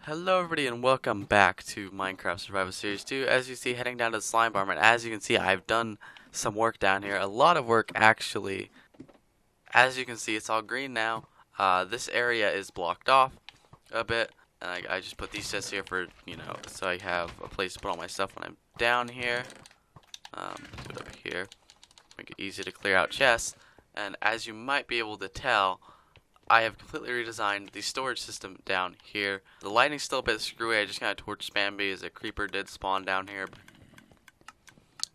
Hello everybody and welcome back to Minecraft Survival Series 2. As you see, heading down to the slime farm, and as you can see, I've done some work down here. A lot of work actually. As you can see, it's all green now. This area is blocked off a bit, and I just put these chests here for, so I have a place to put all my stuff when I'm down here. Do it up here. Make it easy to clear out chests. And as you might be able to tell, I have completely redesigned the storage system down here. The lighting's still a bit screwy. I just kind of torched Bambi as a creeper did spawn down here.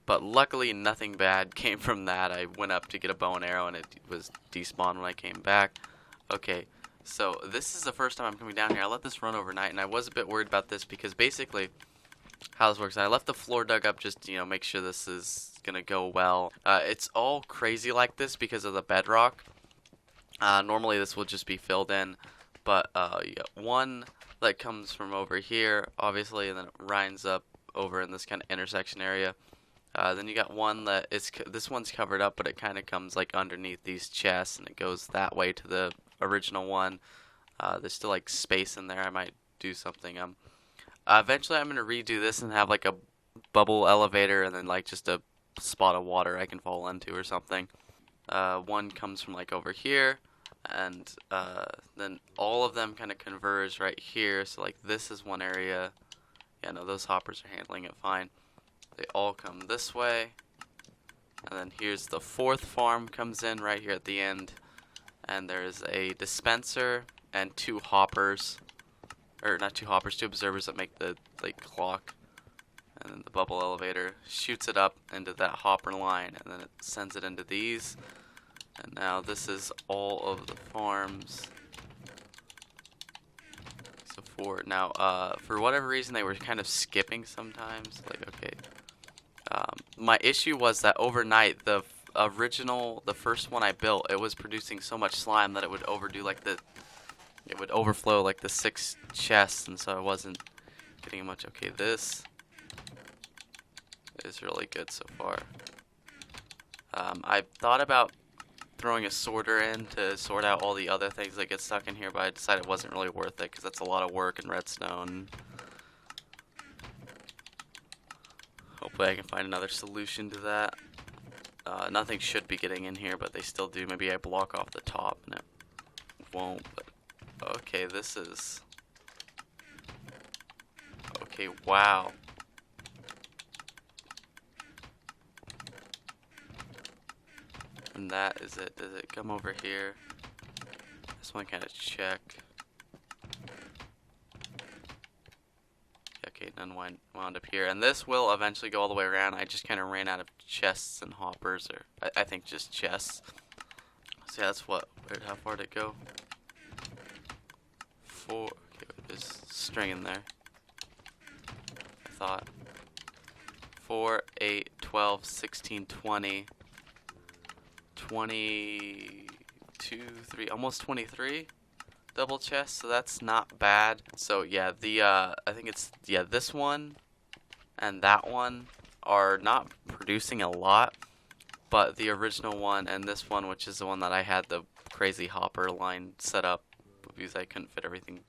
But luckily nothing bad came from that. I went up to get a bow and arrow and it was despawned when I came back. Okay, so this is the first time I'm coming down here. I let this run overnight and I was a bit worried about this because basically how this works, I left the floor dug up just to, make sure this is gonna go well. It's all crazy like this because of the bedrock. Normally this will just be filled in, but you got one that comes from over here, obviously, and then it winds up over in this kind of intersection area. Then you got one that this one's covered up, but it kind of comes like underneath these chests, and it goes that way to the original one. There's still like space in there. I might do something. Eventually I'm gonna redo this and have like a bubble elevator, and then like just a spot of water I can fall into or something. One comes from like over here. And then all of them kind of converge right here. So like this is one area. Yeah, no, those hoppers are handling it fine. They all come this way. And then here's the fourth farm comes in right here at the end. And there's a dispenser and two hoppers. Or not two hoppers, two observers that make the like clock. And then the bubble elevator shoots it up into that hopper line. And then it sends it into these. And now this is all of the farms. So for whatever reason they were kind of skipping sometimes. Like, okay. My issue was that overnight the first one I built, it was producing so much slime that it would it would overflow like the 6 chests, and so I wasn't getting much. Okay, this is really good so far. I thought about throwing a sorter in to sort out all the other things that get stuck in here, but I decided it wasn't really worth it because that's a lot of work in redstone. Hopefully I can find another solution to that. Nothing should be getting in here, but they still do. Maybe I block off the top and it won't, but okay, this is okay. Wow. And that is it. Does it come over here? Just want to kind of check. Okay, none wound up here. And this will eventually go all the way around. I just kind of ran out of chests and hoppers, or I think just chests. So yeah, that's what. How far did it go? 4. Okay, there's string in there. I thought. 4, 8, 12, 16, 20. 22, 3, almost 23 double chests, so that's not bad. So yeah, I think it's this one and that one are not producing a lot, but the original one and this one, which is the one that I had the crazy hopper line set up because I couldn't fit everything,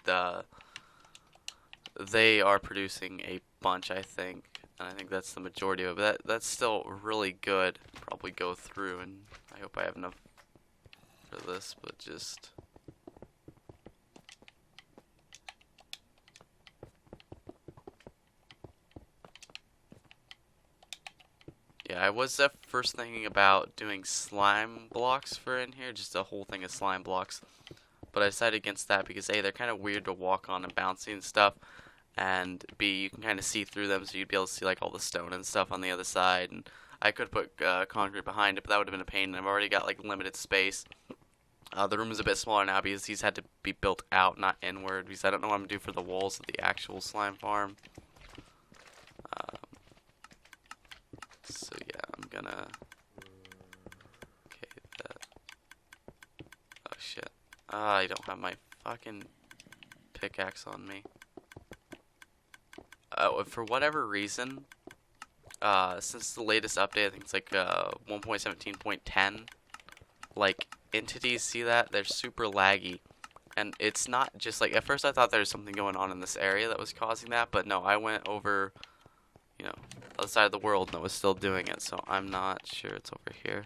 they are producing a bunch, I think. And I think that's the majority of it. That's still really good. Probably go through, and I hope I have enough for this, but just yeah, I was at first thinking about doing slime blocks for in here, just a whole thing of slime blocks, but I decided against that because A, they're kind of weird to walk on and bouncy and stuff, and B, you can kind of see through them, so you'd be able to see like all the stone and stuff on the other side. And I could put concrete behind it, but that would have been a pain, and I've already got like limited space. The room is a bit smaller now because these had to be built out, not inward, because I don't know what I'm going to do for the walls of the actual slime farm. So yeah, I'm gonna... Okay, that... Oh shit. I don't have my fucking pickaxe on me. For whatever reason, since the latest update, I think it's like 1.17.10, like entities see that they're super laggy, And it's not just like, at first I thought there was something going on in this area that was causing that, but no, I went over, you know, other side of the world and it was still doing it, so I'm not sure it's over here.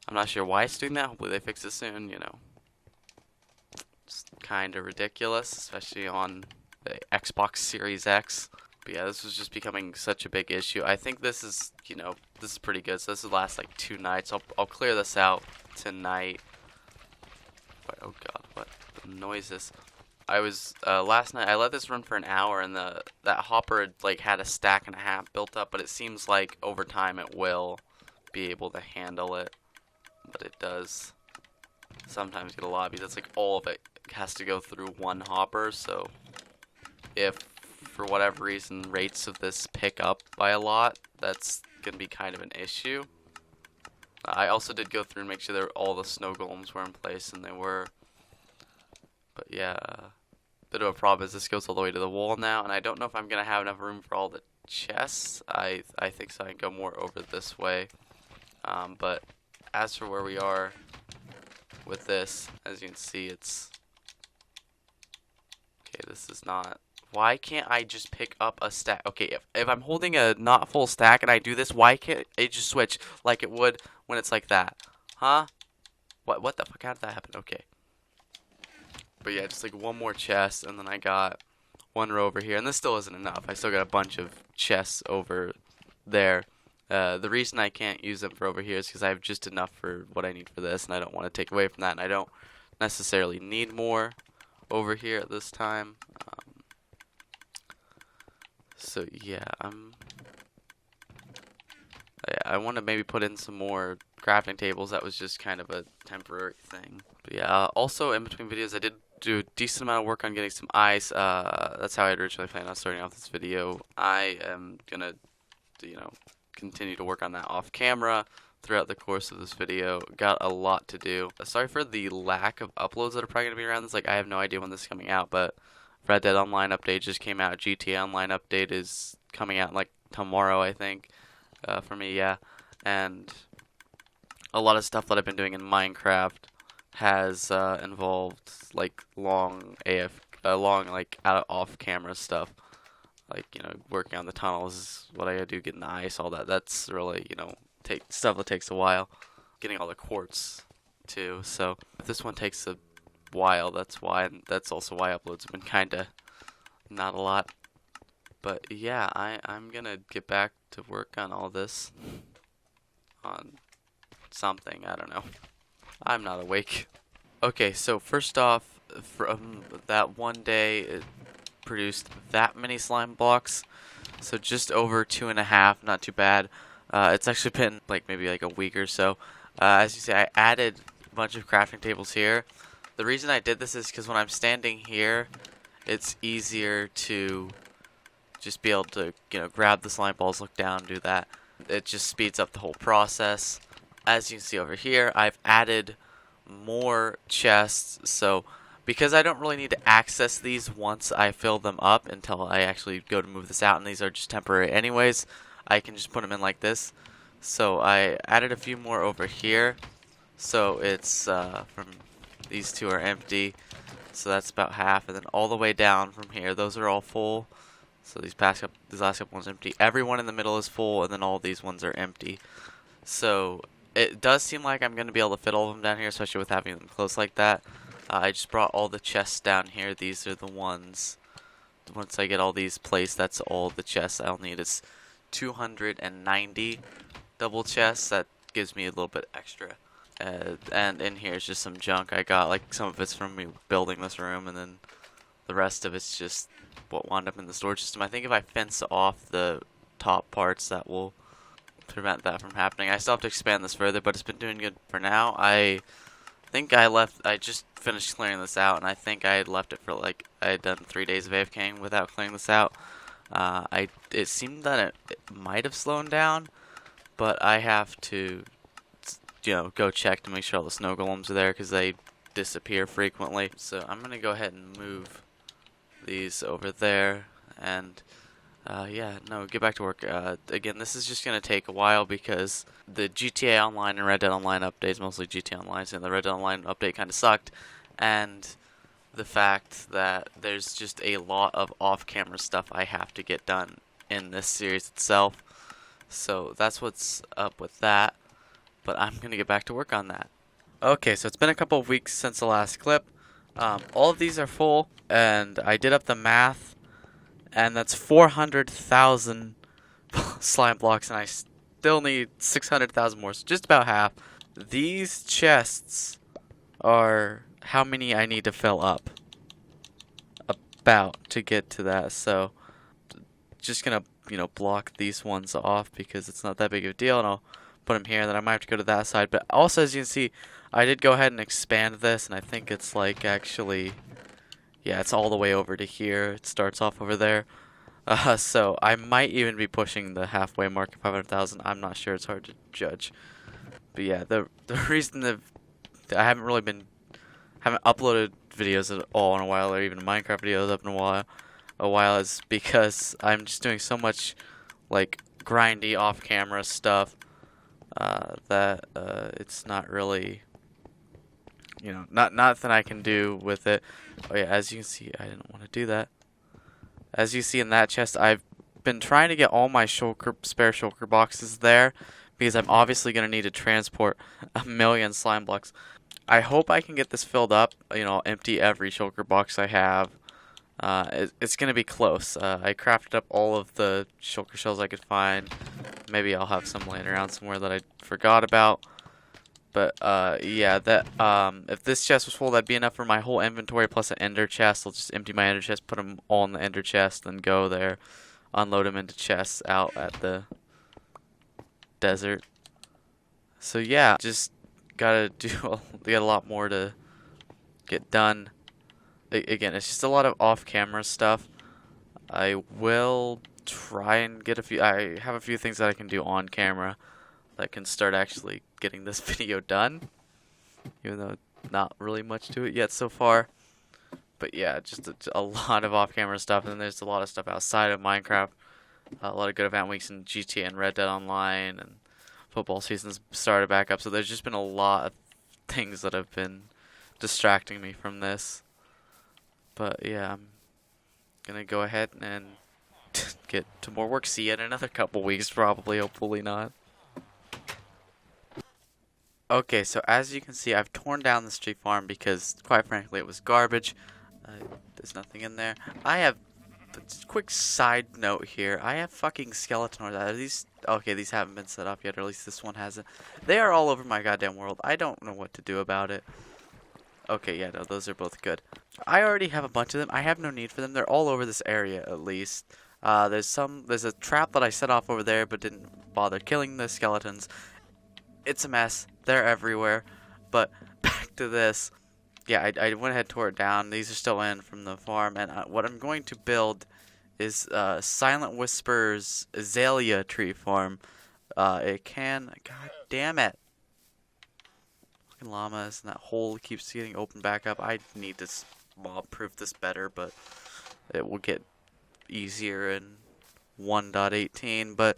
I'm not sure why it's doing that. Hopefully they fix it soon, you know. It's kind of ridiculous, especially on the Xbox Series X. But yeah, this was just becoming such a big issue. I think this is, you know, this is pretty good. So this will last like 2 nights. I'll clear this out tonight. But, oh god, what the noises? I was last night I let this run for an hour and that hopper had, like, had a stack and a half built up, but it seems like over time it will be able to handle it. But it does sometimes get a lot because it's like all of it has to go through one hopper, so if for whatever reason rates of this pick up by a lot, that's gonna be kind of an issue. I also did go through and make sure that all the snow golems were in place, and they were. But yeah, bit of a problem is this goes all the way to the wall now, and I don't know if I'm gonna have enough room for all the chests. I think so. I can go more over this way, but as for where we are with this, as you can see, it's okay. This is not. Why can't I just pick up a stack? Okay, if I'm holding a not full stack and I do this, why can't it just switch like it would when it's like that? Huh? What the fuck? How did that happen? Okay. But yeah, just like one more chest, and then I got one row over here. And this still isn't enough. I still got a bunch of chests over there. The reason I can't use them for over here is because I have just enough for what I need for this, and I don't want to take away from that, and I don't necessarily need more over here at this time. So yeah, I want to maybe put in some more crafting tables. That was just kind of a temporary thing. But yeah, also in between videos I did do a decent amount of work on getting some ice. That's how I originally planned on starting off this video. I am gonna, you know, continue to work on that off camera throughout the course of this video. Got a lot to do. Sorry for the lack of uploads that are probably gonna be around this. Like, I have no idea when this is coming out, but Red Dead Online update just came out. GTA Online update is coming out like tomorrow, I think. For me, yeah. And a lot of stuff that I've been doing in Minecraft has involved like long like off camera stuff. Like, you know, working on the tunnels is what I gotta do, getting the ice, all that. That's really, you know, stuff that takes a while. Getting all the quartz too. So if this one takes a while, that's why, and that's also why uploads have been kinda not a lot. But yeah, I'm gonna get back to work on all this. On something, I don't know. I'm not awake. Okay, so first off, from that one day, it produced that many slime blocks. So just over 2.5, not too bad. It's actually been like maybe like a week or so. As you see, I added a bunch of crafting tables here. The reason I did this is because when I'm standing here, it's easier to just be able to, you know, grab the slime balls, look down, do that. It just speeds up the whole process. As you can see over here, I've added more chests, so because I don't really need to access these once I fill them up until I actually go to move this out, and these are just temporary anyways, I can just put them in like this. So I added a few more over here, so it's from these two are empty, so that's about half, and then all the way down from here, those are all full. So these last couple ones are empty. Everyone in the middle is full, and then all these ones are empty. So it does seem like I'm going to be able to fit all of them down here, especially with having them close like that. I just brought all the chests down here. These are the ones. Once I get all these placed, that's all the chests I'll need. It's 290 double chests. That gives me a little bit extra. And in here is just some junk I got. Like, some of it's from me building this room, and then the rest of it's just what wound up in the storage system. I think if I fence off the top parts, that will prevent that from happening. I still have to expand this further, but it's been doing good for now. I just finished clearing this out, and I think I had left it for like, I had done 3 days of AFKing without clearing this out. It seemed that it might have slowed down, but I have to, you know, go check to make sure all the snow golems are there, because they disappear frequently. So I'm gonna go ahead and move these over there, and yeah, no, get back to work. Again, this is just going to take a while because the GTA Online and Red Dead Online updates, mostly GTA Online, and the Red Dead Online update kind of sucked, and the fact that there's just a lot of off-camera stuff I have to get done in this series itself. So that's what's up with that, but I'm gonna get back to work on that. Okay, so it's been a couple of weeks since the last clip. All of these are full, and I did up the math, and that's 400,000 slime blocks, and I still need 600,000 more, so just about half. These chests are how many I need to fill up about to get to that, so just gonna, block these ones off because it's not that big of a deal, and I'll put them here, and then I might have to go to that side. But also, as you can see, I did go ahead and expand this, and I think it's like actually, yeah, it's all the way over to here. It starts off over there. So I might even be pushing the halfway mark of 500,000. I'm not sure. It's hard to judge. But yeah, the reason that I haven't uploaded videos at all in a while, or even Minecraft videos up in a while, is because I'm just doing so much like grindy off-camera stuff that it's not really, nothing I can do with it. Oh yeah, as you can see, I didn't want to do that. As you see in that chest, I've been trying to get all my spare shulker boxes there because I'm obviously going to need to transport 1,000,000 slime blocks. I hope I can get this filled up, empty every shulker box I have. It's going to be close. I crafted up all of the shulker shells I could find. Maybe I'll have some laying around somewhere that I forgot about. But yeah, if this chest was full, that'd be enough for my whole inventory plus an ender chest. I'll just empty my ender chest, put them all in the ender chest, then go there, unload them into chests out at the desert. So yeah, just gotta get a lot more to get done. Again, it's just a lot of off-camera stuff. I will try and get I have a few things that I can do on camera that can start actually getting this video done, even though not really much to it yet so far. But yeah, just a lot of off-camera stuff, and then there's a lot of stuff outside of Minecraft. A lot of good event weeks in GTA and Red Dead Online, and football season's started back up. So there's just been a lot of things that have been distracting me from this. But yeah, I'm gonna go ahead and get to more work. See you in another couple weeks, probably. Hopefully not. Okay, so as you can see, I've torn down this tree farm because, quite frankly, it was garbage. There's nothing in there. I have a quick side note here. I have fucking skeleton horses. These okay? These haven't been set up yet, or at least this one hasn't. They are all over my goddamn world. I don't know what to do about it. Okay, yeah, no, those are both good. I already have a bunch of them. I have no need for them. They're all over this area, at least. There's a trap that I set off over there, but didn't bother killing the skeletons. It's a mess. They're everywhere. But back to this. Yeah, I went ahead and tore it down. These are still in from the farm. And what I'm going to build is Silent Whispers Azalea Tree Farm. God damn it. Fucking llamas. And that hole keeps getting opened back up. I need to mob-proof this better, but it will get easier in 1.18. But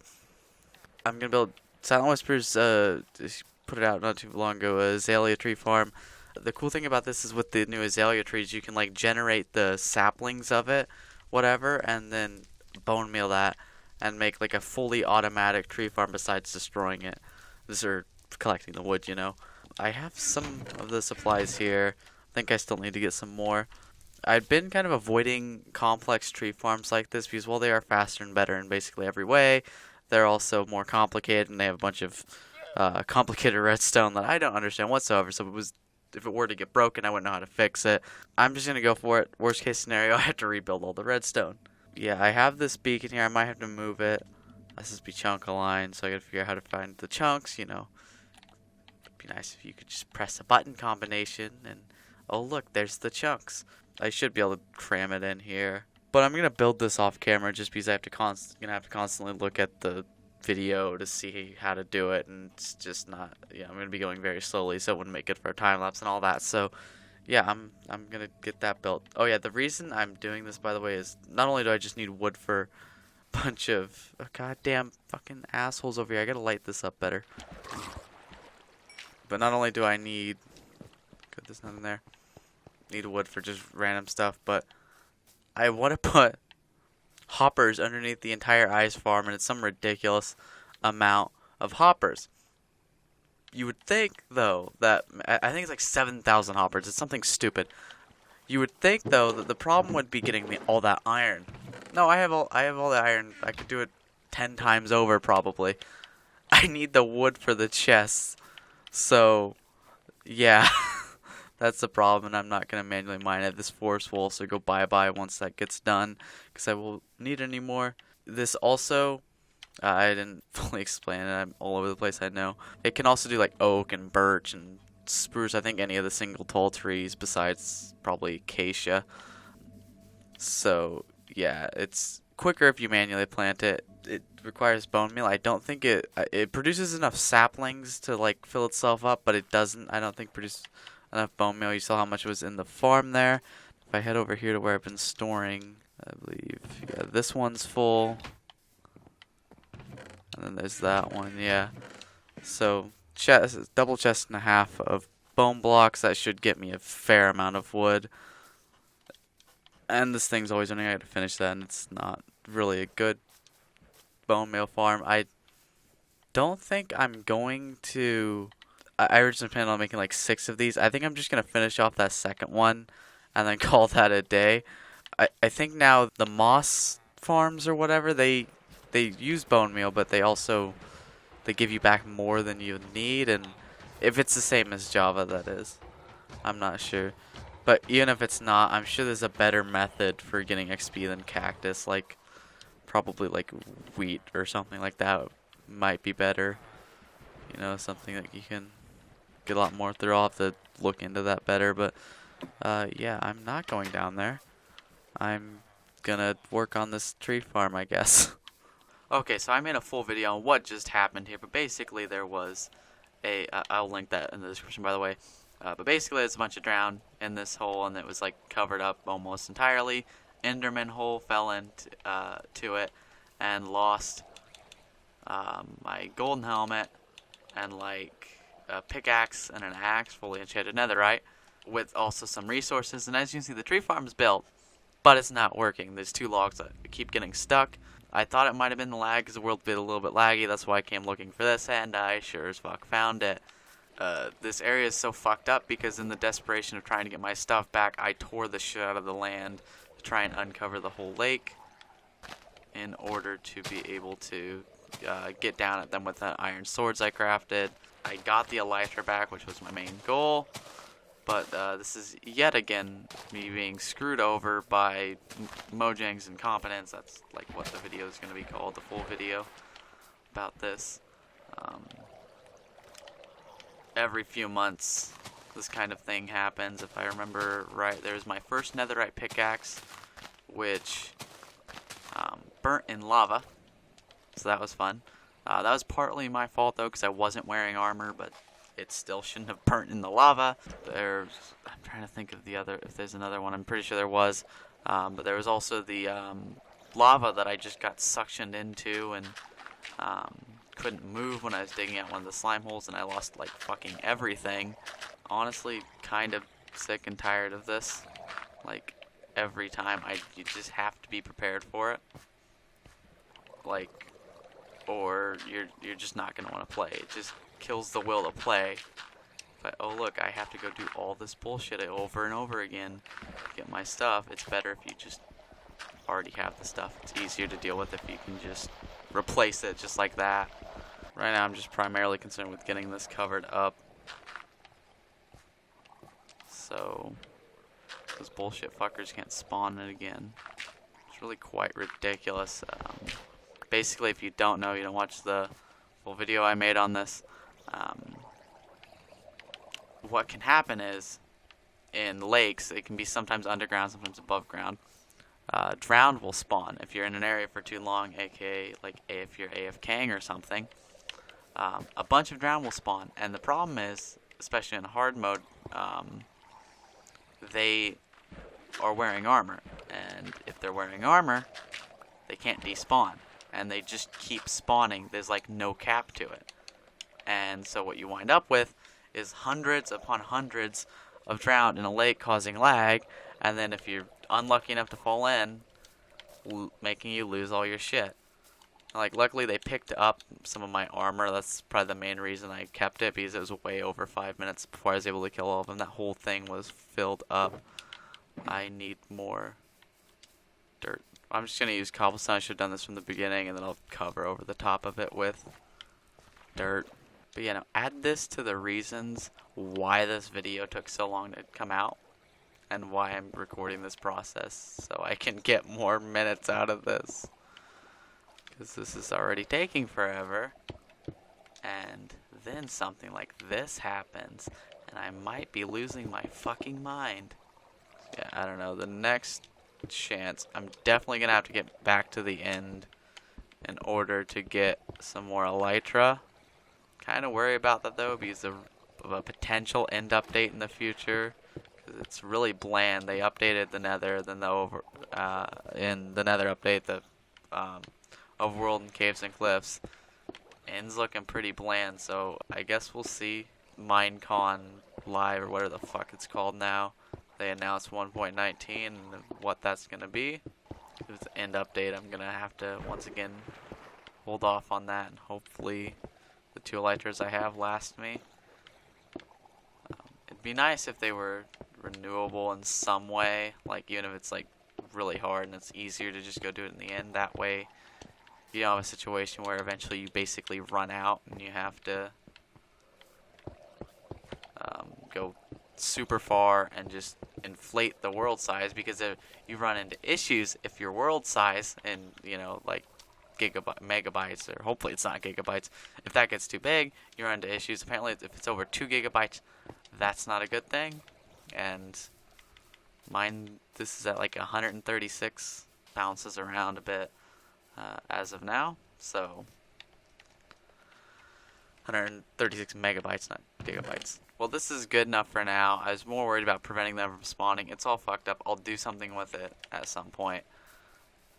I'm going to build Silent Whispers, put it out not too long ago, Azalea Tree Farm. The cool thing about this is with the new azalea trees, you can like generate the saplings of it, whatever, and then bone meal that and make like a fully automatic tree farm besides destroying it. These are collecting the wood, I have some of the supplies here. I think I still need to get some more. I've been kind of avoiding complex tree farms like this because, well, they are faster and better in basically every way. They're also more complicated, and they have a bunch of complicated redstone that I don't understand whatsoever. So if it were to get broken, I wouldn't know how to fix it. I'm just going to go for it. Worst case scenario, I have to rebuild all the redstone. Yeah, I have this beacon here. I might have to move it. This is be chunk aligned, so I got to figure out how to find the chunks, It'd be nice if you could just press a button combination and, oh look, there's the chunks. I should be able to cram it in here. But I'm going to build this off camera just because I have to constantly look at the video to see how to do it, and it's just not, I'm going to be going very slowly, so it wouldn't make good for a time lapse and all that. So yeah, I'm going to get that built. Oh yeah, the reason I'm doing this, by the way, is not only do I just need wood for a bunch of goddamn fucking assholes over here. I got to light this up better. But not only do I need, good, there's nothing there. need wood for just random stuff, but I want to put hoppers underneath the entire ice farm, and it's some ridiculous amount of hoppers. You would think, though, that I think it's like 7,000 hoppers. It's something stupid. You would think, though, that the problem would be getting all that iron. No, I have all the iron. I could do it 10 times over, probably. I need the wood for the chests. So, yeah, that's the problem, and I'm not going to manually mine it. This forest will also go bye-bye once that gets done, because I won't need any more. This also, I didn't fully explain it. I'm all over the place, I know. It can also do like oak and birch and spruce. I think any of the single tall trees besides probably acacia. So, yeah, it's quicker if you manually plant it. It requires bone meal. I don't think it produces enough saplings to like fill itself up, but it doesn't. I don't think produce enough bone meal. You saw how much was in the farm there. If I head over here to where I've been storing, I believe, yeah, this one's full. And then there's that one, yeah. So, double chest and a half of bone blocks. That should get me a fair amount of wood. And this thing's always running. I gotta finish that, and it's not really a good bone meal farm. I don't think I'm going to... I originally planned on making like 6 of these. I think I'm just gonna finish off that second one and then call that a day. I think now the moss farms or whatever, they use bone meal, but they give you back more than you need, and if it's the same as Java, that is. I'm not sure. But even if it's not, I'm sure there's a better method for getting XP than cactus, like probably like wheat or something like that might be better. You know, something that you can get a lot more through. I'll have to look into that better, but yeah, I'm not going down there. I'm gonna work on this tree farm, I guess. Okay, so I made a full video on what just happened here, but basically there was I'll link that in the description, by the way. But basically there's a bunch of drowned in this hole, and it was like covered up almost entirely. Enderman hole fell into to it and lost my golden helmet and like a pickaxe and an axe, fully enchanted netherite, with also some resources. And as you can see, the tree farm is built, but it's not working. There's 2 logs that keep getting stuck. I thought it might have been the lag because the world's been a little bit laggy. That's why I came looking for this, and I sure as fuck found it. This area is so fucked up because in the desperation of trying to get my stuff back, I tore the shit out of the land to try and uncover the whole lake in order to be able to get down at them with the iron swords I crafted. I got the elytra back, which was my main goal. But this is yet again me being screwed over by Mojang's incompetence. That's like what the video is going to be called, the full video about this. Every few months this kind of thing happens. If I remember right, there's my first netherite pickaxe, which burnt in lava. So that was fun. That was partly my fault though, because I wasn't wearing armor, but it still shouldn't have burnt in the lava. I'm trying to think of if there's another one. I'm pretty sure there was. But there was also the lava that I just got suctioned into and couldn't move when I was digging out one of the slime holes, and I lost like fucking everything. Honestly, kind of sick and tired of this. Like, every time you just have to be prepared for it. Like, or you're just not gonna want to play. It just kills the will to play. But oh look, I have to go do all this bullshit over and over again to get my stuff. It's better if you just already have the stuff. It's easier to deal with if you can just replace it just like that. Right now I'm just primarily concerned with getting this covered up, so those bullshit fuckers can't spawn it again. It's really quite ridiculous. Basically, if you don't know, you don't watch the full video I made on this, what can happen is, in lakes, it can be sometimes underground, sometimes above ground. Drowned will spawn if you're in an area for too long, aka like if you're AFKing or something. A bunch of drowned will spawn, and the problem is, especially in hard mode, they are wearing armor, and if they're wearing armor, they can't despawn, and they just keep spawning. There's like no cap to it, and so what you wind up with is hundreds upon hundreds of drought in a lake causing lag, and then if you're unlucky enough to fall in, making you lose all your shit. Like, luckily they picked up some of my armor. That's probably the main reason I kept it, because it was way over 5 minutes before I was able to kill all of them. That whole thing was filled up. I need more dirt. I'm just going to use cobblestone. I should have done this from the beginning, and then I'll cover over the top of it with dirt. But yeah, now add this to the reasons why this video took so long to come out, and why I'm recording this process, so I can get more minutes out of this. Because this is already taking forever. And then something like this happens, and I might be losing my fucking mind. Yeah, I don't know. The next chance, I'm definitely going to have to get back to the end in order to get some more elytra. Kind of worry about that though, because of a potential end update in the future. Because it's really bland. They updated the nether, then in the nether update, the overworld and caves and cliffs end's looking pretty bland, so I guess we'll see Minecon Live, or whatever the fuck it's called now. They announced 1.19 and what that's gonna be. If it's an end update, I'm gonna have to once again hold off on that, and hopefully the 2 elytras I have last me. It'd be nice if they were renewable in some way, like even if it's like really hard and it's easier to just go do it in the end. That way you don't have a situation where eventually you basically run out and you have to go super far and just inflate the world size, because if you run into issues if your world size and, you know, like megabytes, or hopefully it's not gigabytes, if that gets too big, you run into issues. Apparently if it's over 2 gigabytes, that's not a good thing. And mine, this is at like 136, bounces around a bit as of now, so 136 megabytes, not gigabytes. Well, this is good enough for now. I was more worried about preventing them from spawning. It's all fucked up. I'll do something with it at some point.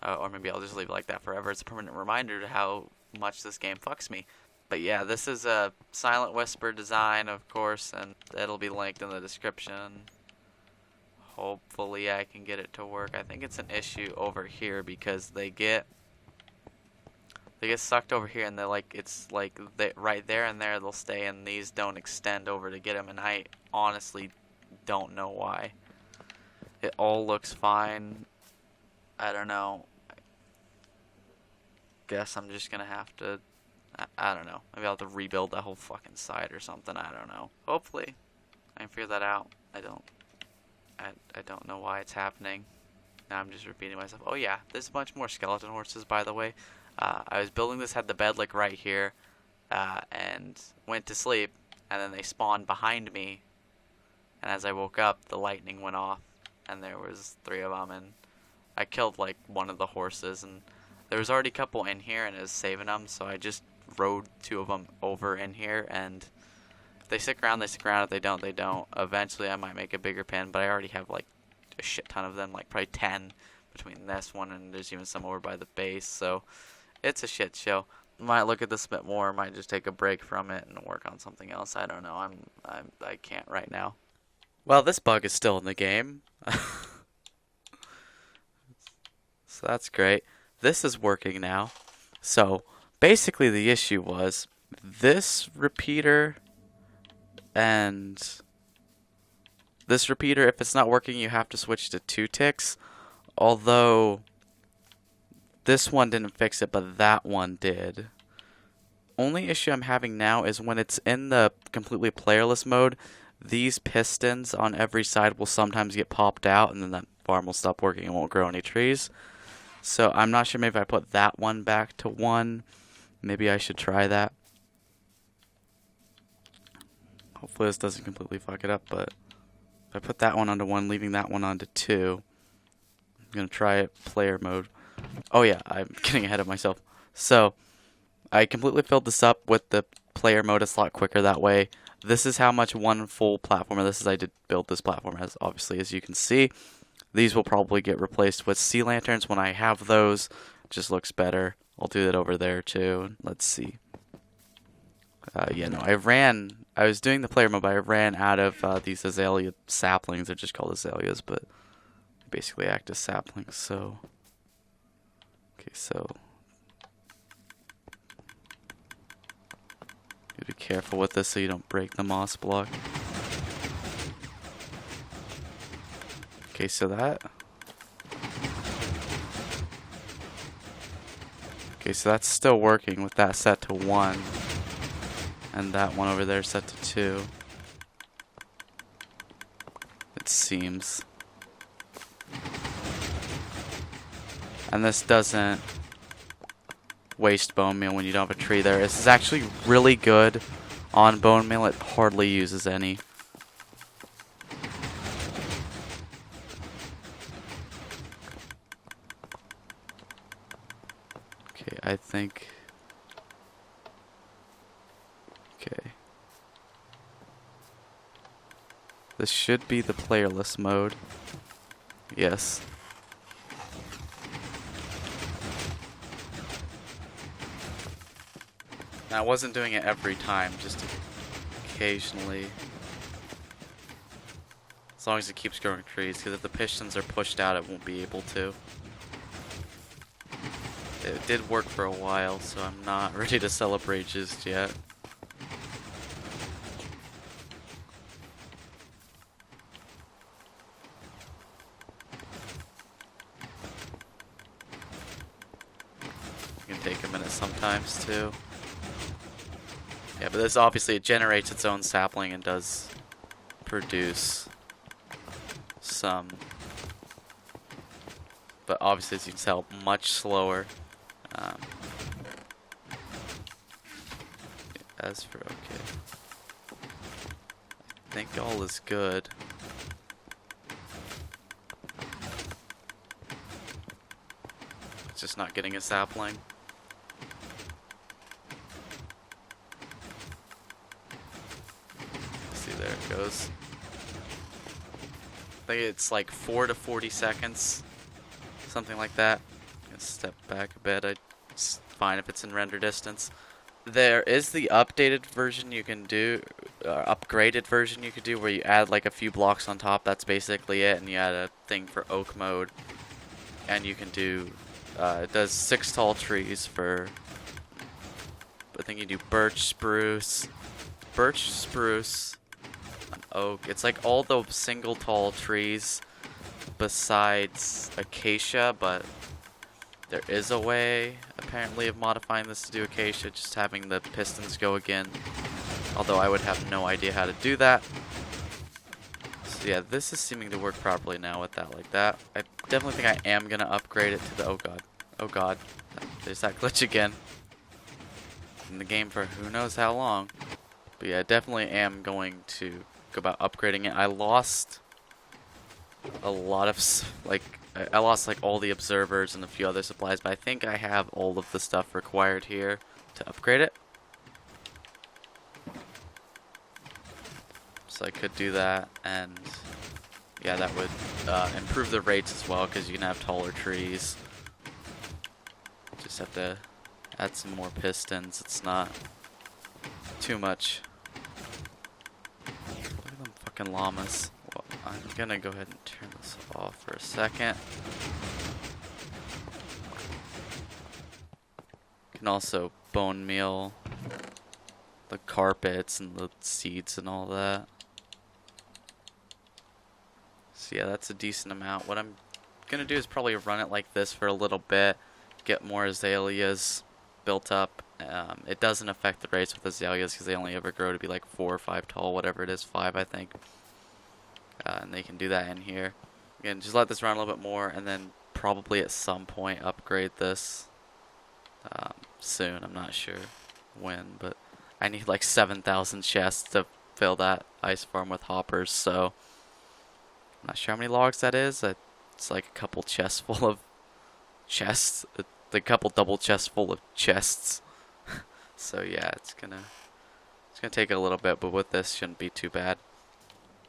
Or maybe I'll just leave it like that forever. It's a permanent reminder to how much this game fucks me. But yeah, this is a Silent Whisper design, of course, and it'll be linked in the description. Hopefully I can get it to work. I think it's an issue over here because they get sucked over here, and they're like, it's like right there and there they'll stay, and these don't extend over to get them, and I honestly don't know why. It all looks fine. I don't know. Guess I'm just gonna have to, I don't know. Maybe I'll have to rebuild that whole fucking side or something. I don't know. Hopefully I can figure that out. I don't know why it's happening. Now I'm just repeating myself. Oh yeah, there's a bunch more skeleton horses, by the way. I was building this, had the bed like right here, and went to sleep, and then they spawned behind me, and as I woke up, the lightning went off, and there was 3 of them, and I killed like one of the horses, and there was already a couple in here, and it was saving them, so I just rode 2 of them over in here, and if they stick around, they stick around. If they don't, they don't. Eventually, I might make a bigger pen, but I already have like a shit ton of them, like probably 10 between this one, and there's even some over by the base, so it's a shit show. Might look at this a bit more, might just take a break from it and work on something else. I don't know. I can't right now. Well, this bug is still in the game. So that's great. This is working now. So basically the issue was this repeater and this repeater, if it's not working, you have to switch to 2 ticks. Although this one didn't fix it, but that one did. Only issue I'm having now is when it's in the completely playerless mode, these pistons on every side will sometimes get popped out, and then that farm will stop working and won't grow any trees. So I'm not sure, maybe if I put that one back to 1, maybe I should try that. Hopefully this doesn't completely fuck it up, but if I put that one onto 1, leaving that one onto 2, I'm going to try it player mode. Oh yeah, I'm getting ahead of myself. So I completely filled this up with the player mode. It's a lot quicker that way. This is how much one full platform, this is I did build this platform as, obviously, as you can see. These will probably get replaced with sea lanterns when I have those. It just looks better. I'll do that over there too. Let's see. Yeah, no, I I was doing the player mode, but I ran out of these azalea saplings. They're just called azaleas, but they basically act as saplings. So, okay, so you be careful with this so you don't break the moss block. Okay, so that. Okay, so that's still working with that set to 1. And that one over there set to 2. It seems. And this doesn't waste bone meal when you don't have a tree there. This is actually really good on bone meal. It hardly uses any. Okay, I think... Okay. This should be the playerless mode. Yes. Now, I wasn't doing it every time, just occasionally. As long as it keeps growing trees, because if the pistons are pushed out, it won't be able to. It did work for a while, so I'm not ready to celebrate just yet. It can take a minute sometimes too. Yeah, but this obviously it generates its own sapling and does produce some. But obviously, as you can tell, much slower. As for okay, I think all is good. It's just not getting a sapling. See, there it goes. I think it's like 4 to 40 seconds. Something like that. Let's step back a bit. It's fine if it's in render distance. There is the updated version you can do, upgraded version you could do, where you add like a few blocks on top. That's basically it, and you add a thing for oak mode, and you can do. It does 6 tall trees for. I think you do birch, spruce, an oak. It's like all the single tall trees. Besides acacia, but there is a way apparently of modifying this to do acacia, just having the pistons go again, although I would have no idea how to do that. So yeah, this is seeming to work properly now with that like that. I definitely think I am gonna upgrade it to the oh god, there's that glitch again in the game for who knows how long. But yeah, I definitely am going to go about upgrading it. I lost a lot of I lost like all the observers and a few other supplies, but I think I have all of the stuff required here to upgrade it. So I could do that, and yeah, that would improve the rates as well, because you can have taller trees. Just have to add some more pistons. It's not too much. Look at them fucking llamas. Well, I'm gonna go ahead and turn this off for a second. You can also bone meal the carpets and the seeds and all that. So yeah, that's a decent amount. What I'm gonna do is probably run it like this for a little bit, get more azaleas built up. It doesn't affect the rates with azaleas because they only ever grow to be like 4 or 5 tall, whatever it is, 5 I think. And they can do that in here. Again, just let this run a little bit more, and then probably at some point upgrade this soon. I'm not sure when, but I need like 7,000 chests to fill that ice farm with hoppers, so I'm not sure how many logs that is. It's like a couple chests full of chests. A couple double chests full of chests. So yeah, it's gonna take a little bit, but with this shouldn't be too bad.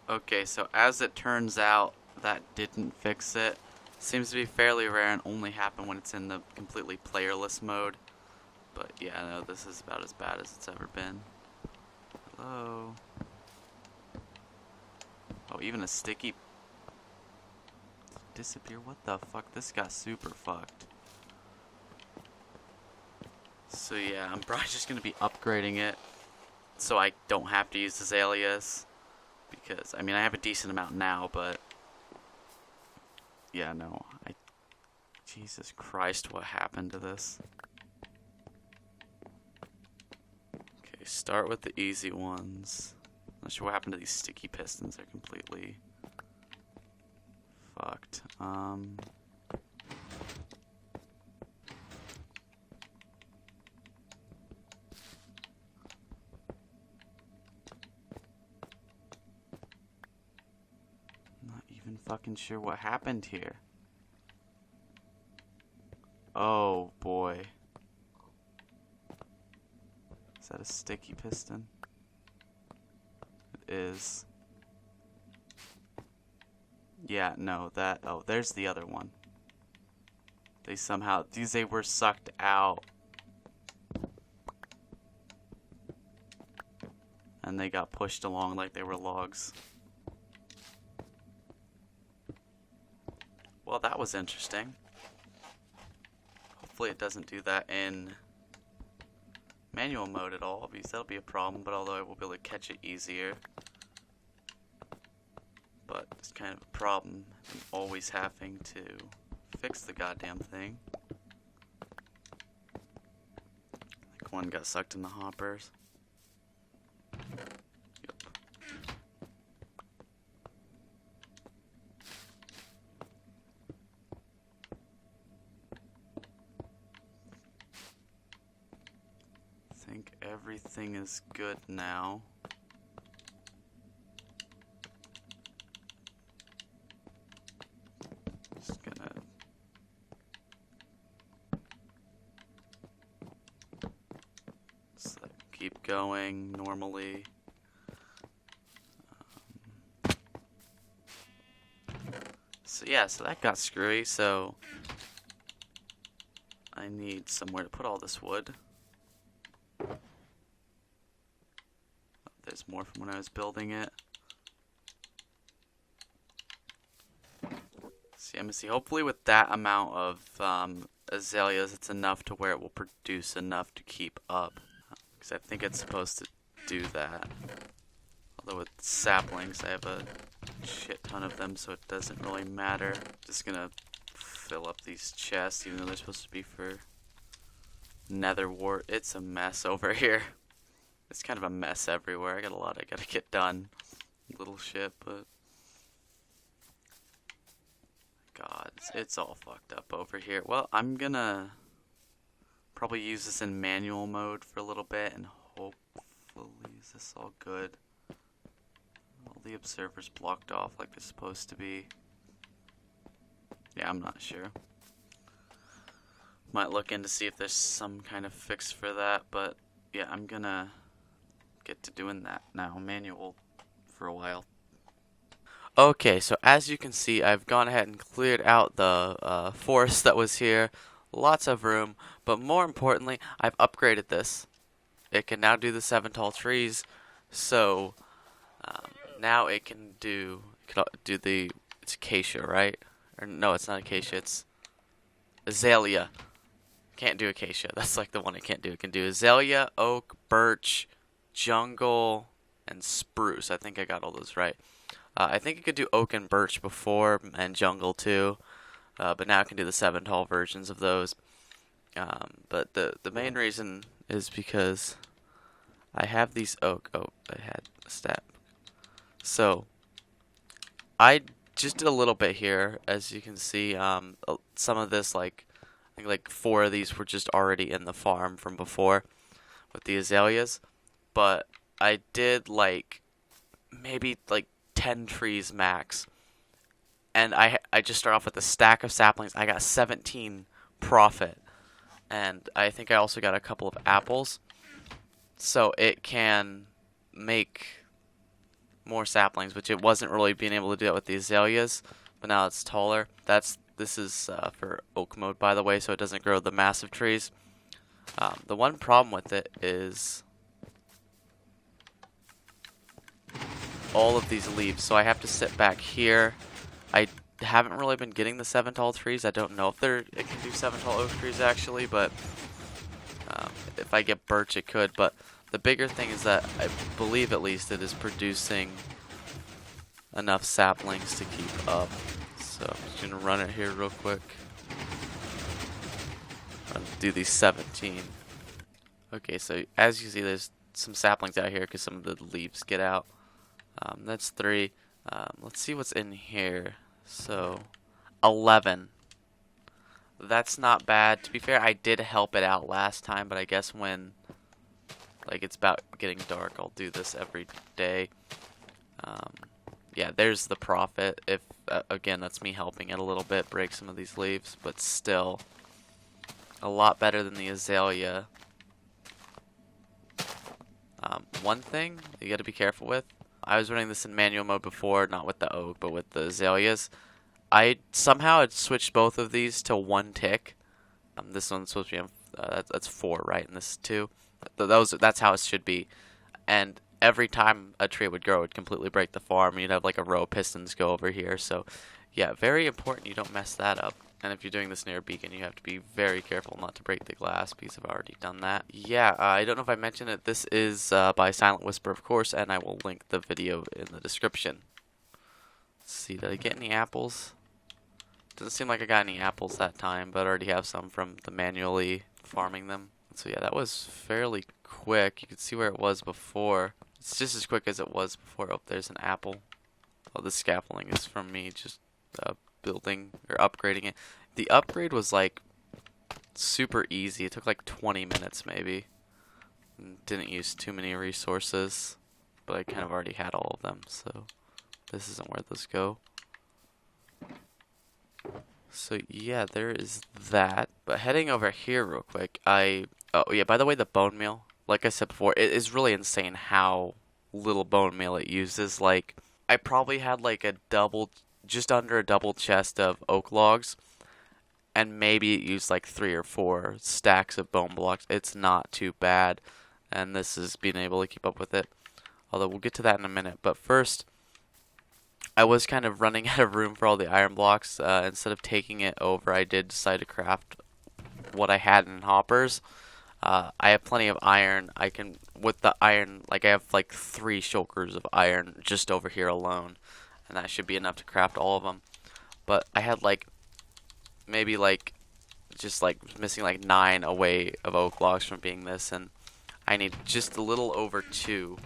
Okay, so as it turns out, that didn't fix it. Seems to be fairly rare and only happen when it's in the completely playerless mode. But yeah, no, this is about as bad as it's ever been. Hello? Oh, even a sticky... Disappear? What the fuck? This got super fucked. So yeah, I'm probably just gonna be upgrading it so I don't have to use azaleas. Because, I mean, I have a decent amount now, but... Yeah, no. Jesus Christ, what happened to this? Okay, start with the easy ones. Not sure what happened to these sticky pistons. They're completely fucked. Not even fucking sure what happened here. Oh boy. Is that a sticky piston? It is. Yeah, no, that... Oh, there's the other one. They somehow... They were sucked out. And they got pushed along like they were logs. Well, that was interesting. Hopefully it doesn't do that in manual mode at all, because that'll be a problem, but although I will be able to catch it easier. But it's kind of a problem, in always having to fix the goddamn thing. Like one got sucked in the hoppers. Yep. I think everything is good now. Just gonna keep going normally. So yeah, so that got screwy, so I need somewhere to put all this wood. Oh, there's more from when I was building it. See, I'm gonna see, hopefully with that amount of azaleas, it's enough to where it will produce enough to keep up. Because I think it's supposed to do that. Although with saplings, I have a shit ton of them, so it doesn't really matter. Just gonna fill up these chests, even though they're supposed to be for nether wart. It's a mess over here. It's kind of a mess everywhere. I got a lot I gotta get done. Little shit, but... God, it's all fucked up over here. Well, I'm gonna probably use this in manual mode for a little bit, and hopefully, is this all good? All the observers blocked off like they're supposed to be. Yeah, I'm not sure. Might look in to see if there's some kind of fix for that, but yeah, I'm gonna get to doing that now, manual, for a while. Okay, so as you can see, I've gone ahead and cleared out the forest that was here. Lots of room, but more importantly, I've upgraded this. It can now do the 7 tall trees, so now it can do the, it's acacia, right? Or no, it's not acacia, it's azalea. Can't do acacia, that's like the one it can't do. It can do azalea, oak, birch, jungle, and spruce. I think I got all those right. I think it could do oak and birch before, and jungle too, but now it can do the 7 tall versions of those. But the main reason is because I have these oak. Oh, I had a stat. So I just did a little bit here, as you can see. Some of this, I think like 4 of these were just already in the farm from before with the azaleas, but I did maybe 10 trees max, and I just start off with a stack of saplings. I got 17 profit, and I think I also got a couple of apples, so it can make more saplings, which it wasn't really being able to do that with the azaleas, but now it's taller. This is for oak mode, by the way, so it doesn't grow the massive trees. The one problem with it is all of these leaves. So I have to sit back here. I haven't really been getting the 7 tall trees. I don't know if it can do 7 tall oak trees actually, but if I get birch it could. But the bigger thing is that I believe at least it is producing enough saplings to keep up. So I'm just gonna run it here real quick. Do these 17. Okay, so as you see, there's some saplings out here because some of the leaves get out. That's 3. Let's see what's in here. So 11. That's not bad. To be fair, I did help it out last time, but I guess when like it's about getting dark, I'll do this every day. Yeah, there's the profit. If again, that's me helping it a little bit, break some of these leaves, but still a lot better than the azalea. One thing you got to be careful with. I was running this in manual mode before, not with the oak, but with the azaleas. I somehow had switched both of these to 1 tick. This one's supposed to be on, that's 4, right? And this is 2. That's how it should be. And every time a tree would grow, it would completely break the farm. You'd have like a row of pistons go over here. So, yeah, very important you don't mess that up. And if you're doing this near a beacon, you have to be very careful not to break the glass because I've already done that. Yeah, I don't know if I mentioned it. This is by Silent Whisper, of course, and I will link the video in the description. Let's see, did I get any apples? Doesn't seem like I got any apples that time, but I already have some from the manually farming them. So yeah, that was fairly quick. You can see where it was before. It's just as quick as it was before. Oh, there's an apple. Oh, the scaffolding is from me just building or upgrading it. The upgrade was like super easy. It took like 20 minutes maybe. Didn't use too many resources, but I kind of already had all of them, so this isn't where those go. So yeah, there is that. But heading over here real quick, oh yeah, by the way, the bone meal, like I said before, it is really insane how little bone meal it uses. Like, I probably had like just under a double chest of oak logs, and maybe it used like 3 or 4 stacks of bone blocks. It's not too bad, and this is being able to keep up with it. Although we'll get to that in a minute. But first, I was kind of running out of room for all the iron blocks. Instead of taking it over, I did decide to craft what I had in hoppers. I have plenty of iron. With the iron, like I have like 3 shulkers of iron just over here alone. And that should be enough to craft all of them. But I had like, maybe like, just like missing like 9 away of oak logs from being this. And I need just a little over 2.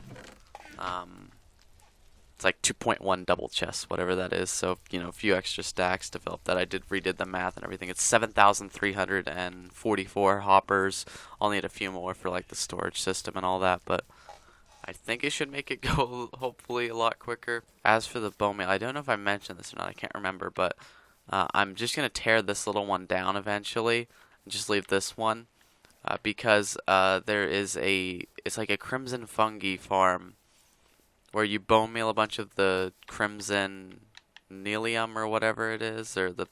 It's like 2.1 double chests, whatever that is. So, you know, a few extra stacks to fill up that. I redid the math and everything. It's 7,344 hoppers. I'll need a few more for like the storage system and all that, but I think it should make it go hopefully a lot quicker. As for the bone meal, I don't know if I mentioned this or not. I can't remember, but I'm just going to tear this little one down eventually and just leave this one because there is it's like a crimson fungi farm where you bone meal a bunch of the crimson nelium or whatever it is, or the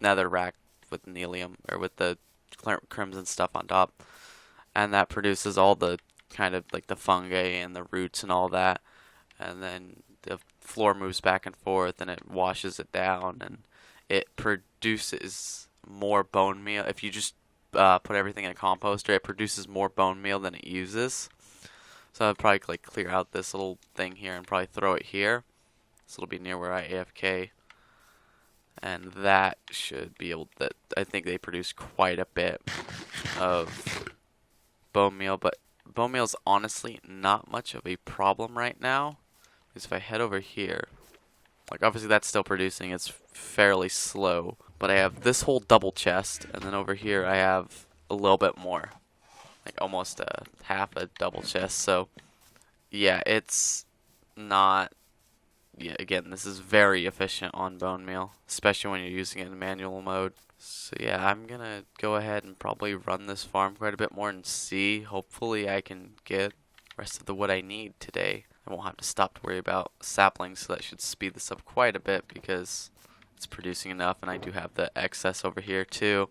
netherrack with nelium or with the crimson stuff on top, and that produces all the kind of like the fungi and the roots and all that, and then the floor moves back and forth and it washes it down and it produces more bone meal. If you just put everything in a composter, it produces more bone meal than it uses. So I'd probably like clear out this little thing here and probably throw it here. So it'll be near where I AFK. And that should be able to, I think they produce quite a bit of bone meal. But bone meal is honestly not much of a problem right now. Because if I head over here, like obviously that's still producing, it's fairly slow. But I have this whole double chest, and then over here I have a little bit more. Like almost half a double chest. So yeah, it's not, yeah, again, this is very efficient on bone meal, especially when you're using it in manual mode. So yeah, I'm gonna go ahead and probably run this farm quite a bit more and see. Hopefully I can get the rest of the wood I need today. I won't have to stop to worry about saplings, so that should speed this up quite a bit because it's producing enough, and I do have the excess over here too.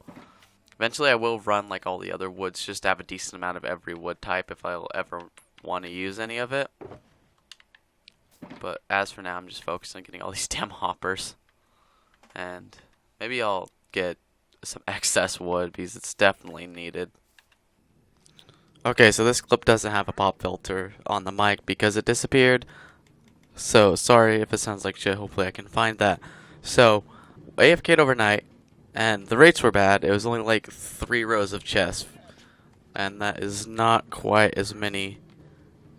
Eventually I will run like all the other woods just to have a decent amount of every wood type if I'll ever want to use any of it. But as for now, I'm just focused on getting all these damn hoppers. And maybe I'll get some excess wood because it's definitely needed. Okay, so this clip doesn't have a pop filter on the mic because it disappeared. So sorry if it sounds like shit. Hopefully I can find that. So AFK'd overnight, and the rates were bad. It was only like 3 rows of chests, and that is not quite as many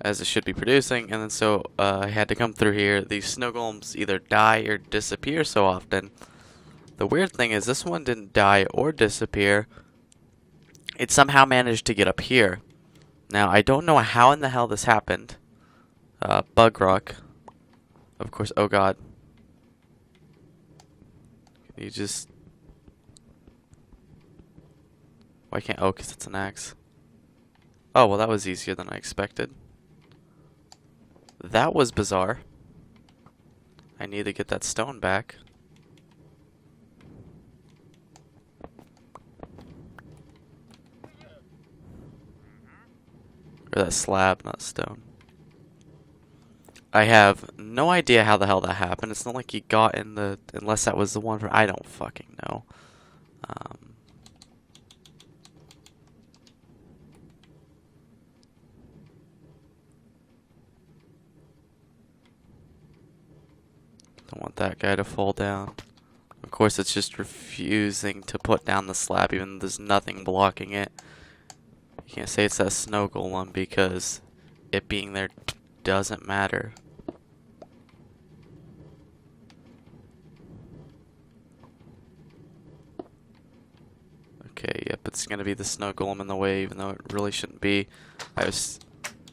as it should be producing. And then so I had to come through here. These snow golems either die or disappear so often. The weird thing is this one didn't die or disappear. It somehow managed to get up here. Now I don't know how in the hell this happened. Bugrock, of course. Oh god. You just... Why can't... Oh, because it's an axe. Oh, well that was easier than I expected. That was bizarre. I need to get that stone back. Or that slab, not stone. I have no idea how the hell that happened. It's not like he got in the... Unless that was the one for... I don't fucking know. Don't want that guy to fall down. Of course, it's just refusing to put down the slab, even though there's nothing blocking it. You can't say it's that snow golem because it being there doesn't matter. Okay, yep, it's gonna be the snow golem in the way, even though it really shouldn't be. I was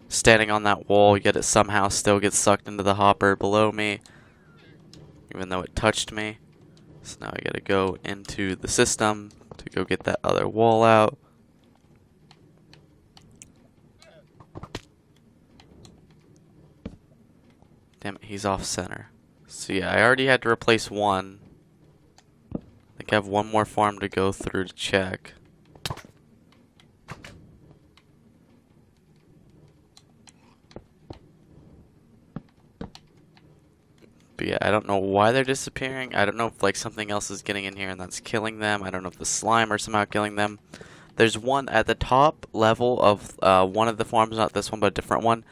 standing on that wall, yet it somehow still gets sucked into the hopper below me, even though it touched me. So now I gotta go into the system to go get that other wall out. Damn it, he's off center. So yeah, I already had to replace one. I think I have one more farm to go through to check. But yeah, I don't know why they're disappearing. I don't know if like something else is getting in here and that's killing them. I don't know if the slime are somehow killing them. There's one at the top level of one of the farms, not this one, but a different one.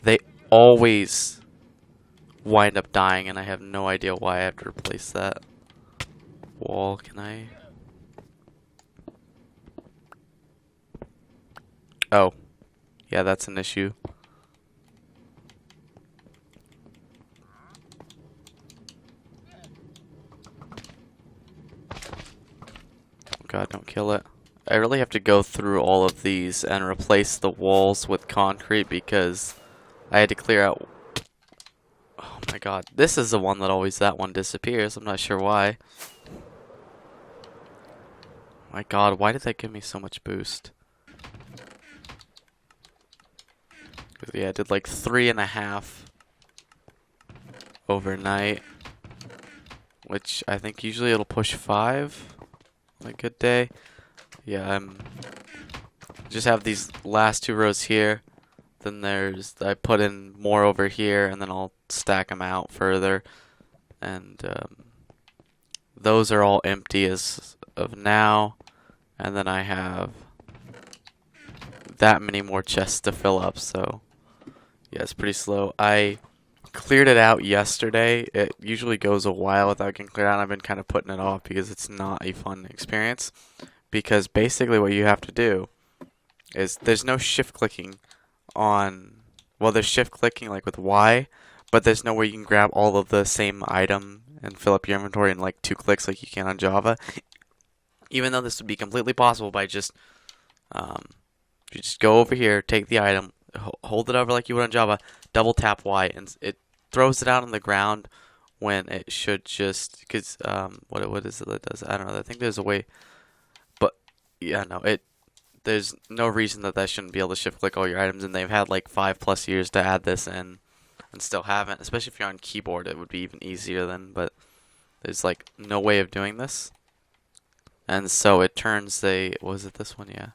They always wind up dying, and I have no idea why I have to replace that wall. Can I? Oh, yeah, that's an issue. God, don't kill it. I really have to go through all of these and replace the walls with concrete because I had to clear out... Oh my god, this is the one that one disappears. I'm not sure why. My god, why did that give me so much boost? Yeah, I did like 3.5 overnight, which I think usually it'll push 5 on a good day. Yeah, I'm just have these last 2 rows here. Then I put in more over here, and then I'll stack them out further. And those are all empty as of now. And then I have that many more chests to fill up, so yeah, it's pretty slow. I cleared it out yesterday. It usually goes a while without getting cleared out. I've been kind of putting it off because it's not a fun experience. Because basically what you have to do is there's no shift clicking on, well, there's shift clicking like with Y, but there's no way you can grab all of the same item and fill up your inventory in like 2 clicks like you can on Java. Even though this would be completely possible by just, you just go over here, take the item, hold it over like you would on Java, double tap Y, and it throws it out on the ground when it should just, because, what is it that does? I don't know, I think there's a way, but, yeah, no, there's no reason that shouldn't be able to shift click all your items, and they've had like 5+ years to add this in, and still haven't, especially if you're on keyboard, it would be even easier then, but there's like no way of doing this. And so it turns was it this one? Yeah.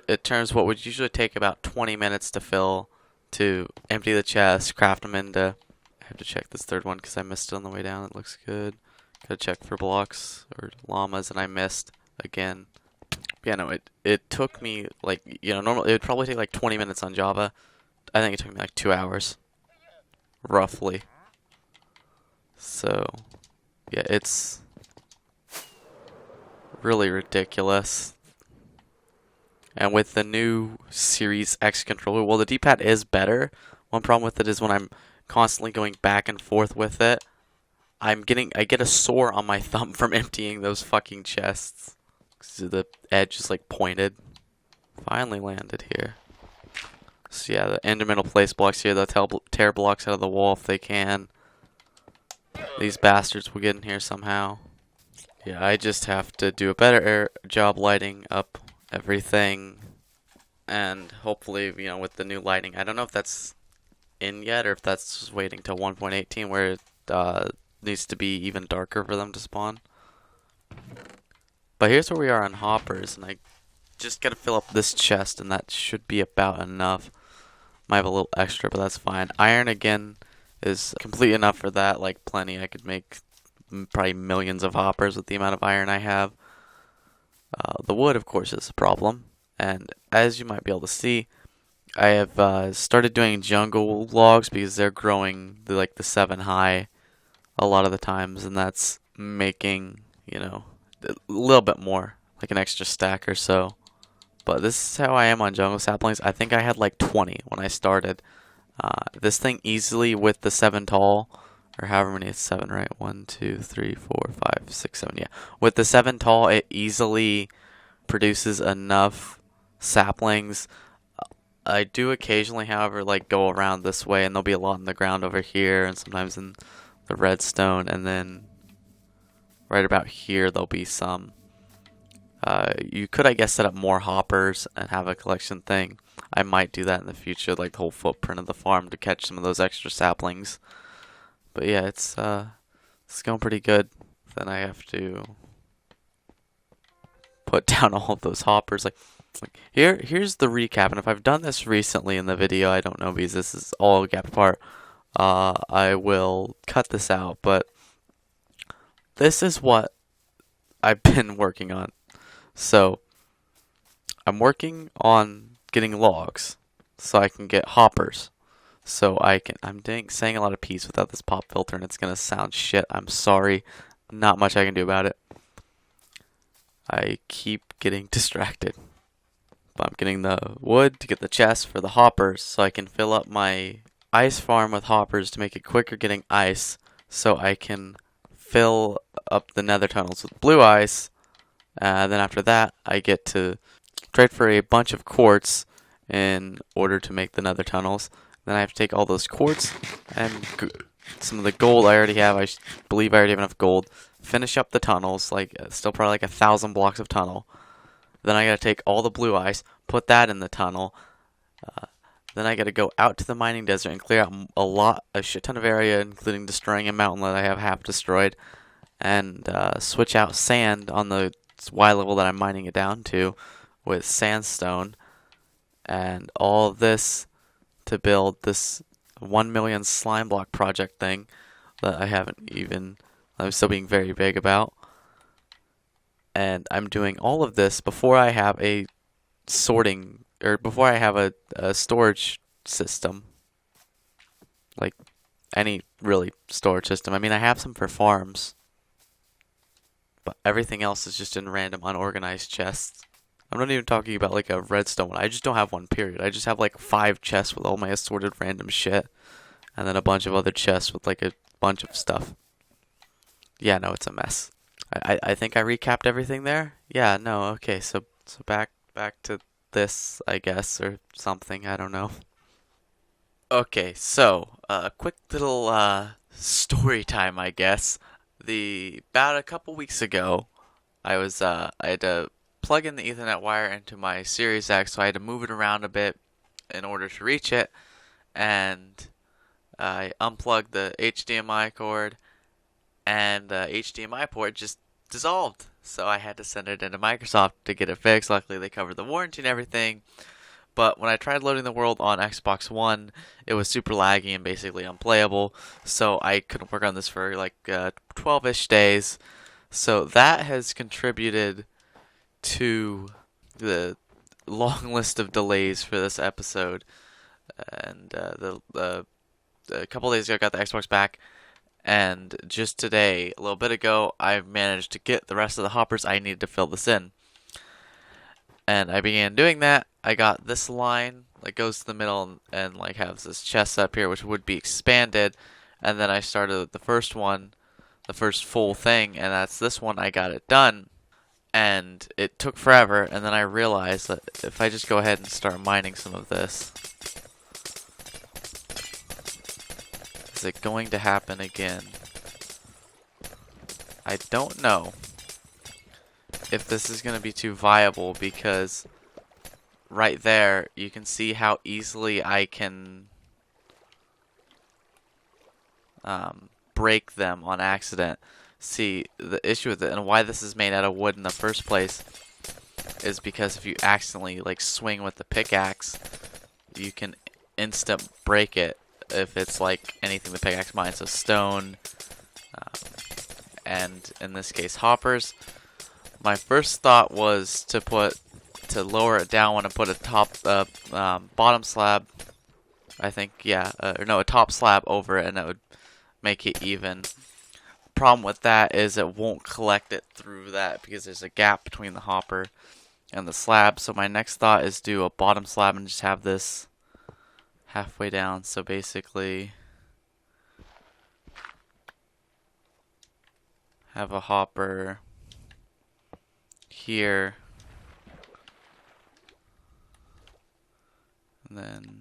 It turns what would usually take about 20 minutes to fill to empty the chest, craft them into. I have to check this third one because I missed it on the way down. It looks good. Gotta check for blocks or llamas, and I missed again. Yeah, no, it took me like, normally it would probably take like 20 minutes on Java. I think it took me like 2 hours, roughly. So, yeah, it's really ridiculous. And with the new Series X controller, well, the D-pad is better. One problem with it is when I'm constantly going back and forth with it, I get a sore on my thumb from emptying those fucking chests. So the edge is like pointed. Finally landed here. So yeah, the Enderman will place blocks here. They'll tear blocks out of the wall if they can. These bastards will get in here somehow. Yeah, I just have to do a better job lighting up everything. And hopefully, with the new lighting, I don't know if that's in yet or if that's just waiting till 1.18 where it needs to be even darker for them to spawn. But here's where we are on hoppers, and I just gotta fill up this chest, and that should be about enough. Might have a little extra, but that's fine. Iron again is complete enough for that, like plenty. I could make probably millions of hoppers with the amount of iron I have. The wood, of course, is a problem, and as you might be able to see, I have started doing jungle logs because they're growing like the 7 high a lot of the times, and that's making, a little bit more, like an extra stack or so. But this is how I am on jungle saplings. I think I had like 20 when I started. This thing easily with the 7 tall, or however many, it's 7, right? 1, 2, 3, 4, 5, 6, 7, yeah. With the 7 tall, it easily produces enough saplings. I do occasionally, however, like go around this way, and there'll be a lot in the ground over here, and sometimes in the redstone, and then right about here there'll be some. You could, I guess, set up more hoppers and have a collection thing. I might do that in the future, like the whole footprint of the farm to catch some of those extra saplings. But yeah, it's going pretty good. Then I have to put down all of those hoppers. Like here's the recap, and if I've done this recently in the video, I don't know because this is all gapped apart. I will cut this out, but this is what I've been working on. So I'm working on getting logs so I can get hoppers. So I'm saying a lot of peace without this pop filter, and it's gonna sound shit. I'm sorry. Not much I can do about it. I keep getting distracted. But I'm getting the wood to get the chest for the hoppers so I can fill up my ice farm with hoppers to make it quicker getting ice, so I can fill up the nether tunnels with blue ice. Then after that, I get to trade for a bunch of quartz in order to make the nether tunnels. Then I have to take all those quartz and some of the gold I already have. I believe I already have enough gold. Finish up the tunnels, like still probably like 1,000 blocks of tunnel. Then I gotta take all the blue ice, put that in the tunnel. Then I gotta go out to the mining desert and clear out a shit ton of area, including destroying a mountain that I have half destroyed, and switch out sand on the Y level that I'm mining it down to with sandstone, and all of this to build this 1 million slime block project thing that I'm still being very vague about. And I'm doing all of this before I have a before I have a storage system. Like any really storage system. I mean, I have some for farms, but everything else is just in random unorganized chests. I'm not even talking about like a redstone one. I just don't have one, period. I just have like 5 chests with all my assorted random shit, and then a bunch of other chests with like a bunch of stuff. Yeah, no, it's a mess. I think I recapped everything there. Yeah, no, okay, so back to this, I guess, or something. I don't know. Okay, so quick little story time, I guess. About a couple weeks ago, I had to plug in the Ethernet wire into my Series X, so I had to move it around a bit in order to reach it, and I unplugged the HDMI cord, and the HDMI port just dissolved. So I had to send it into Microsoft to get it fixed. Luckily, they covered the warranty and everything. But when I tried loading the world on Xbox One, it was super laggy and basically unplayable. So I couldn't work on this for like 12-ish days. So that has contributed to the long list of delays for this episode. And a couple days ago, I got the Xbox back. And just today, a little bit ago, I managed to get the rest of the hoppers I needed to fill this in. And I began doing that. I got this line that goes to the middle and like has this chest up here, which would be expanded. And then I started the first one, the first full thing, and that's this one. I got it done. And it took forever, and then I realized that if I just go ahead and start mining some of this, is it going to happen again? I don't know if this is going to be too viable, because right there you can see how easily I can break them on accident. See, the issue with it and why this is made out of wood in the first place is because if you accidentally like swing with the pickaxe, you can instant break it if it's like anything the pickaxe mines, so stone, and in this case hoppers. My first thought was to lower it down one and put a bottom slab, I think, yeah, or no, a top slab over it, and that would make it even. Problem with that is it won't collect it through that because there's a gap between the hopper and the slab. So my next thought is do a bottom slab and just have this halfway down. So basically have a hopper here, and then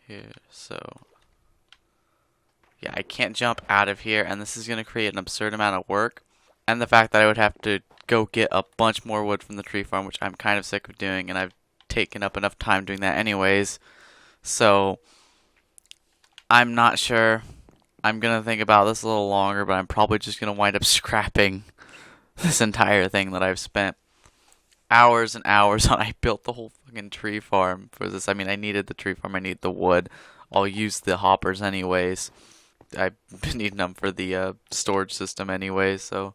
here. So yeah, I can't jump out of here, and this is going to create an absurd amount of work. And the fact that I would have to go get a bunch more wood from the tree farm, which I'm kind of sick of doing, and I've taken up enough time doing that anyways. So I'm not sure. I'm going to think about this a little longer, but I'm probably just going to wind up scrapping this entire thing that I've spent hours and hours on. I built the whole fucking tree farm for this. I mean, I needed the tree farm, I need the wood. I'll use the hoppers anyways. I've been needing them for the storage system anyway, so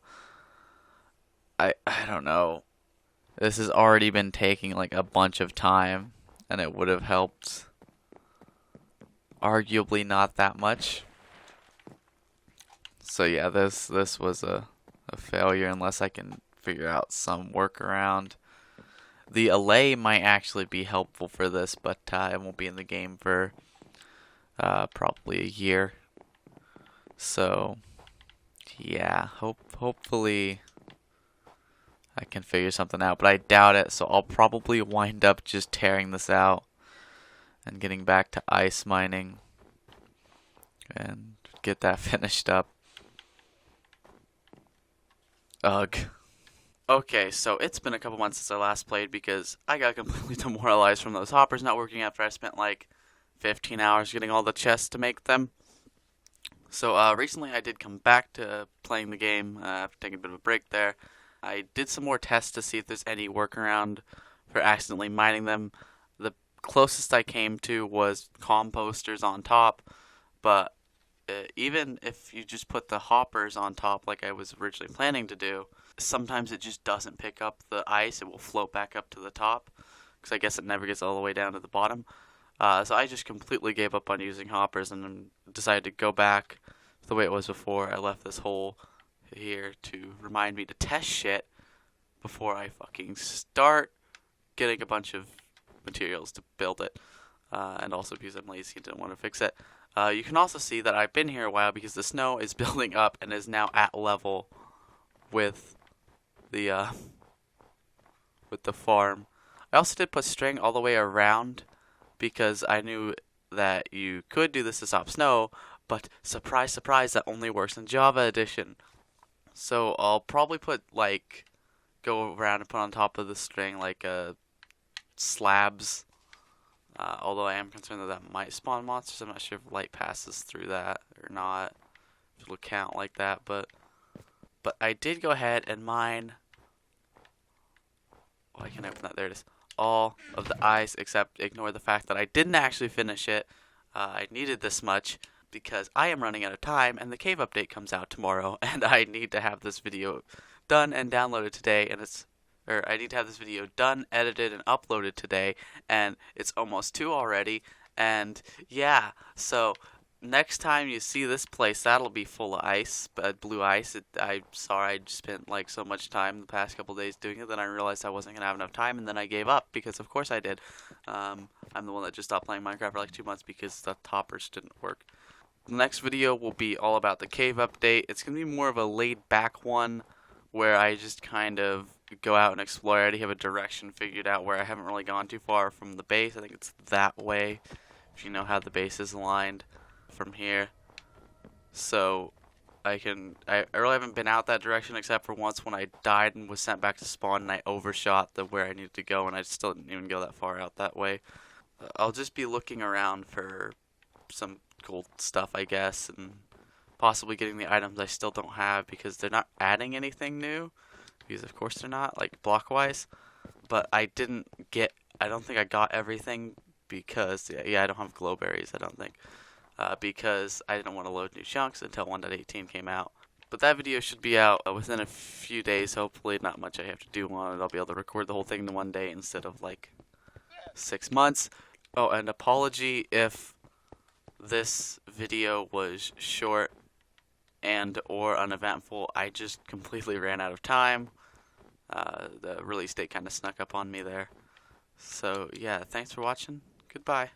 I don't know. This has already been taking like a bunch of time, and it would have helped arguably not that much. So yeah, this was a failure unless I can figure out some workaround. The allay might actually be helpful for this, but it won't be in the game for probably a year. So yeah, hopefully I can figure something out, but I doubt it, so I'll probably wind up just tearing this out and getting back to ice mining and get that finished up. Ugh. Okay, so it's been a couple months since I last played because I got completely demoralized from those hoppers not working after I spent like 15 hours getting all the chests to make them. So recently I did come back to playing the game after taking a bit of a break there. I did some more tests to see if there's any workaround for accidentally mining them. The closest I came to was composters on top, but even if you just put the hoppers on top like I was originally planning to do, sometimes it just doesn't pick up the ice. It will float back up to the top because I guess it never gets all the way down to the bottom. So I just completely gave up on using hoppers and decided to go back the way it was before. I left this hole here to remind me to test shit before I fucking start getting a bunch of materials to build it. And also because I'm lazy and didn't want to fix it. You can also see that I've been here a while because the snow is building up and is now at level with the farm. I also did put string all the way around because I knew that you could do this to stop snow, but surprise, surprise, that only works in Java Edition. So I'll probably put go around and put on top of the string slabs. Although I am concerned that might spawn monsters. I'm not sure if light passes through that or not. If it'll count like that, but I did go ahead and mine. Oh, I can open that. There it is. all of the ice, except ignore the fact that I didn't actually finish it. I needed this much because I am running out of time and the cave update comes out tomorrow and I need to have this video done and downloaded today, and I need to have this video done, edited, and uploaded today, and it's almost 2 already, and yeah, so next time you see this place, that'll be full of ice, blue ice. I'm sorry I spent like so much time the past couple days doing it, then I realized I wasn't gonna have enough time, and then I gave up because of course I did. I'm the one that just stopped playing Minecraft for like 2 months because the toppers didn't work. The next video will be all about the cave update. It's gonna be more of a laid back one where I just kind of go out and explore. I already have a direction figured out where I haven't really gone too far from the base. I think it's that way, if you know how the base is aligned from here. So I really haven't been out that direction except for once when I died and was sent back to spawn and I overshot where I needed to go, and I still didn't even go that far out that way. I'll just be looking around for some cool stuff, I guess, and possibly getting the items I still don't have because they're not adding anything new, because of course they're not, like block-wise. But I don't think I got everything because, yeah, I don't have glowberries, I don't think, because I didn't want to load new chunks until 1.18 came out. But that video should be out within a few days, hopefully. Not much I have to do on it. I'll be able to record the whole thing in one day instead of like 6 months. Oh, and apology if this video was short and or uneventful. I just completely ran out of time. The release date kind of snuck up on me there. So yeah, thanks for watching. Goodbye.